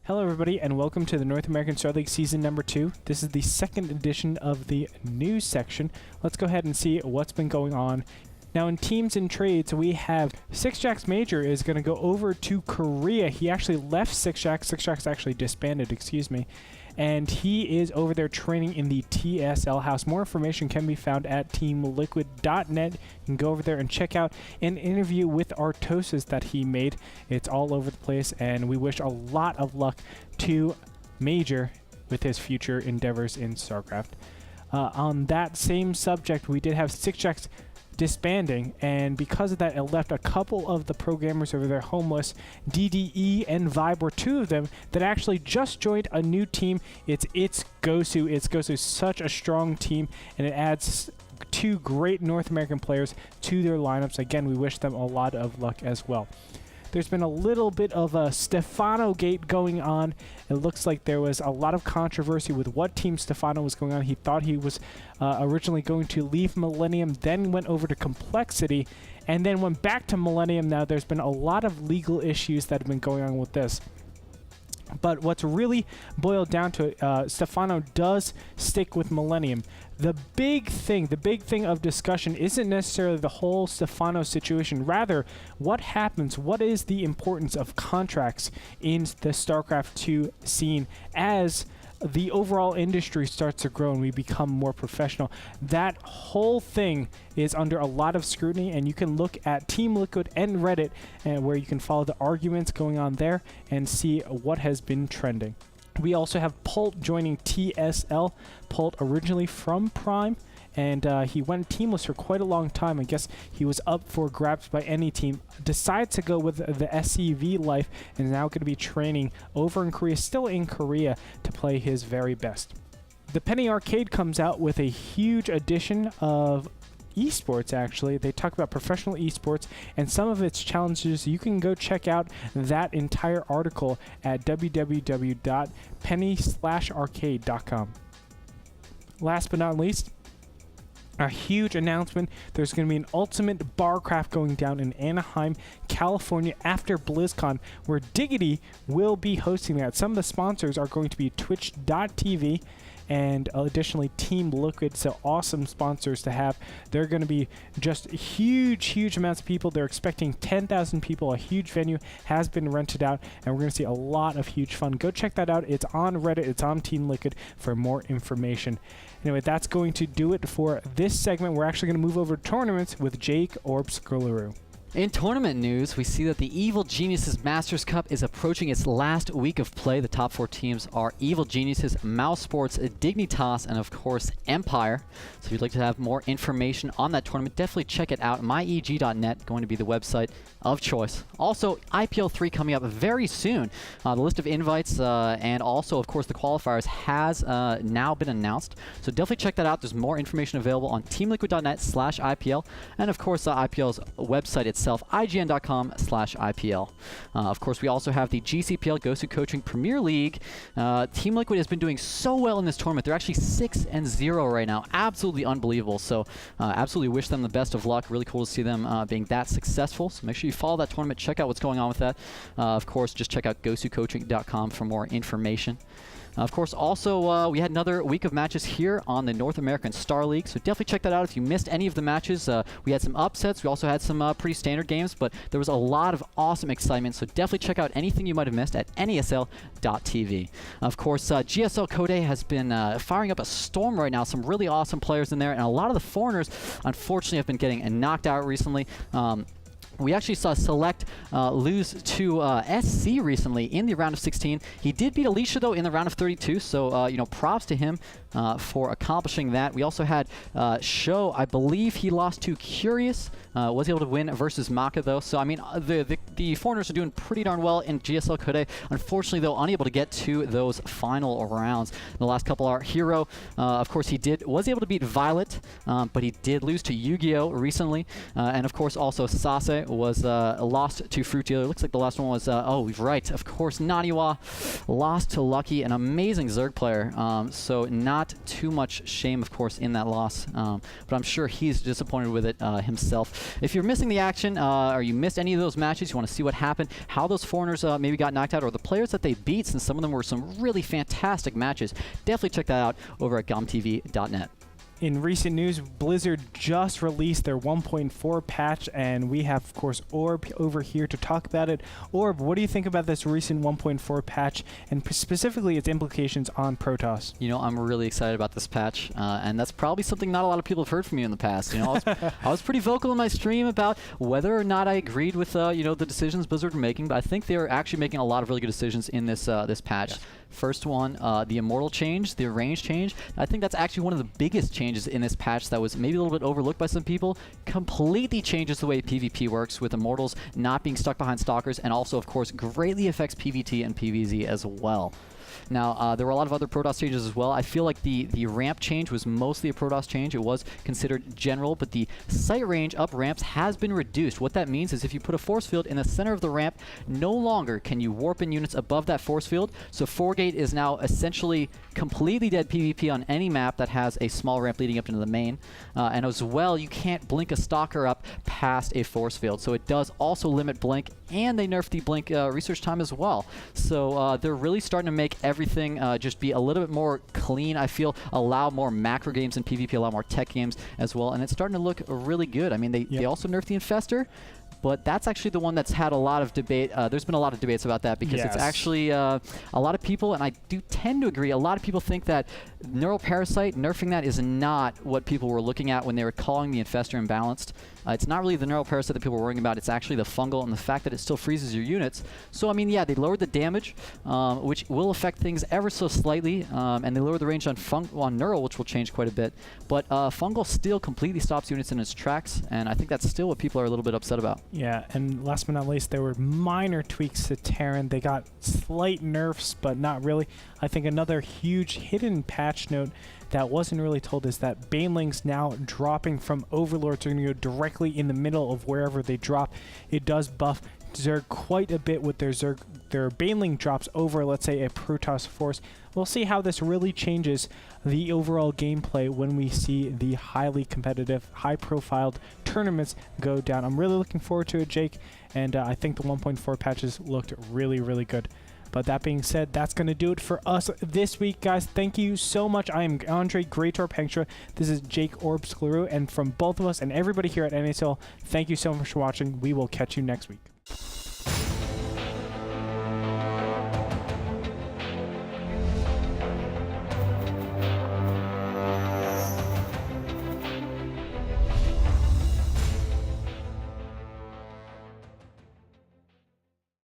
Hello everybody and welcome to the North American Star League Season number 2. This is the second edition of the news section. Let's go ahead and see what's been going on. Now in teams and trades, we have Sixjack's Major is going to go over to Korea. He actually left Sixjack. Sixjack's actually disbanded, excuse me. And he is over there training in the TSL house. More information can be found at teamliquid.net. You can go over there and check out an interview with Artosis that he made. It's all over the place, and we wish a lot of luck to Major with his future endeavors in Starcraft. On that same subject, we did have Sixjack's disbanding, and because of that, it left a couple of the programmers over there homeless. DDE and Vibe were two of them that actually just joined a new team. It's Gosu. It's Gosu, such a strong team, and it adds two great North American players to their lineups. Again, we wish them a lot of luck as well. There's been a little bit of a Stefano gate going on. It looks like there was a lot of controversy with what team Stefano was going on. He thought he was originally going to leave Millennium, then went over to Complexity, and then went back to Millennium. Now there's been a lot of legal issues that have been going on with this. But what's really boiled down to it, Stefano does stick with Millennium. The big thing of discussion isn't necessarily the whole Stefano situation. Rather, what happens, what is the importance of contracts in the StarCraft 2 scene as the overall industry starts to grow and we become more professional. That whole thing is under a lot of scrutiny, and you can look at Team Liquid and Reddit where you can follow the arguments going on there and see what has been trending. We also have Pult joining TSL. Pult originally from Prime, and he went teamless for quite a long time. I guess he was up for grabs by any team. Decides to go with the SCV life and is now going to be training over in Korea, still in Korea, to play his very best. The Penny Arcade comes out with a huge edition of esports. Actually, they talk about professional esports and some of its challenges. You can go check out that entire article at www.penny-arcade.com. Last but not least, a huge announcement. There's going to be an Ultimate Barcraft going down in Anaheim, California after BlizzCon, where Diggity will be hosting that. Some of the sponsors are going to be Twitch.tv and additionally Team Liquid, so awesome sponsors to have. They're going to be just huge amounts of people. They're expecting 10,000 people. A huge venue has been rented out, and we're going to see a lot of huge fun. Go check that out. It's on Reddit. It's on Team Liquid for more information. Anyway, that's going to do it for this segment. We're actually going to move over to tournaments with Jake Orbs-Gulleru. In tournament news, we see that the Evil Geniuses Masters Cup is approaching its last week of play. The top 4 teams are Evil Geniuses, Mouse Sports, Dignitas, and of course Empire. So if you'd like to have more information on that tournament, definitely check it out. myeg.net, going to be the website of choice. Also, IPL 3 coming up very soon. The list of invites and also, of course, the qualifiers has now been announced. So definitely check that out. There's more information available on teamliquid.net/IPL, and of course, IPL's website itself, IGN.com/IPL. Of course, we also have the GCPL Gosu Coaching Premier League. Team Liquid has been doing so well in this tournament. They're actually 6-0 right now. Absolutely unbelievable. So absolutely wish them the best of luck. Really cool to see them being that successful. So make sure you follow that tournament. Check out what's going on with that. Of course, just check out gosucoaching.com for more information. Of course, also, we had another week of matches here on the North American Star League, so definitely check that out if you missed any of the matches. We had some upsets. We also had some pretty standard games, but there was a lot of awesome excitement, so definitely check out anything you might have missed at NASL.tv. Of course, GSL Code has been firing up a storm right now. Some really awesome players in there, and a lot of the foreigners, unfortunately, have been getting knocked out recently. We actually saw Select lose to SC recently in the round of 16. He did beat Alicia, though, in the round of 32, so, you know, props to him for accomplishing that. We also had Show. I believe he lost to Curious. Was able to win versus Maka, though. So, I mean, the foreigners are doing pretty darn well in GSL Code. Unfortunately, though, unable to get to those final rounds. The last couple are Hero. Of course, he was able to beat Violet, but he did lose to Yu-Gi-Oh! Recently. And, of course, also Sase play was lost to Fruit Dealer. Looks like the last one was, oh, right, of course, Naniwa lost to Lucky, an amazing Zerg player. So not too much shame, of course, in that loss. But I'm sure he's disappointed with it himself. If you're missing the action, or you missed any of those matches, you want to see what happened, how those foreigners maybe got knocked out, or the players that they beat, since some of them were some really fantastic matches, definitely check that out over at gomtv.net. In recent news, Blizzard just released their 1.4 patch, and we have, of course, Orb over here to talk about it. Orb, what do you think about this recent 1.4 patch, and specifically its implications on Protoss? You know, I'm really excited about this patch, and that's probably something not a lot of people have heard from me in the past. You know, I was pretty vocal in my stream about whether or not I agreed with, you know, the decisions Blizzard were making, but I think they're actually making a lot of really good decisions in this this patch. Yes. First one, the Immortal change, the range change. I think that's actually one of the biggest changes in this patch that was maybe a little bit overlooked by some people. Completely changes the way PvP works, with Immortals not being stuck behind Stalkers, and also, of course, greatly affects PvT and PvZ as well. Now, there were a lot of other Protoss changes as well. I feel like the ramp change was mostly a Protoss change. It was considered general, but the sight range up ramps has been reduced. What that means is if you put a force field in the center of the ramp, no longer can you warp in units above that force field. So 4-gate is now essentially completely dead PvP on any map that has a small ramp leading up into the main. And as well, you can't blink a Stalker up past a force field. So it does also limit blink, and they nerfed the blink research time as well. So they're really starting to make everything just be a little bit more clean, I feel, allow more macro games in PvP, allow more tech games as well, and it's starting to look really good. I mean, they also nerfed the Infestor, but that's actually the one that's had a lot of debate. There's been a lot of debates about that because it's actually a lot of people, and I do tend to agree, a lot of people think that Neural Parasite, nerfing that is not what people were looking at when they were calling the Infestor imbalanced. It's not really the Neural Parasite that people were worrying about, it's actually the fungal and the fact that it still freezes your units. So, I mean, yeah, they lowered the damage, which will affect things ever so slightly, and they lowered the range on Neural, which will change quite a bit. But fungal still completely stops units in its tracks, and I think that's still what people are a little bit upset about. Yeah, and last but not least, there were minor tweaks to Terran. They got slight nerfs, but not really. I think another huge hidden patch note that wasn't really told is that Banelings now dropping from Overlords are going to go directly in the middle of wherever they drop. It does buff Zerg quite a bit with their Baneling drops over, let's say, a Protoss force. We'll see how this really changes the overall gameplay when we see the highly competitive, high-profiled tournaments go down. I'm really looking forward to it, Jake, and I think the 1.4 patches looked really, really good. But that being said, that's going to do it for us this week, guys. Thank you so much. I am Andre Greator Pangstra. This is Jake Orbskleru, and from both of us and everybody here at NASL, thank you so much for watching. We will catch you next week.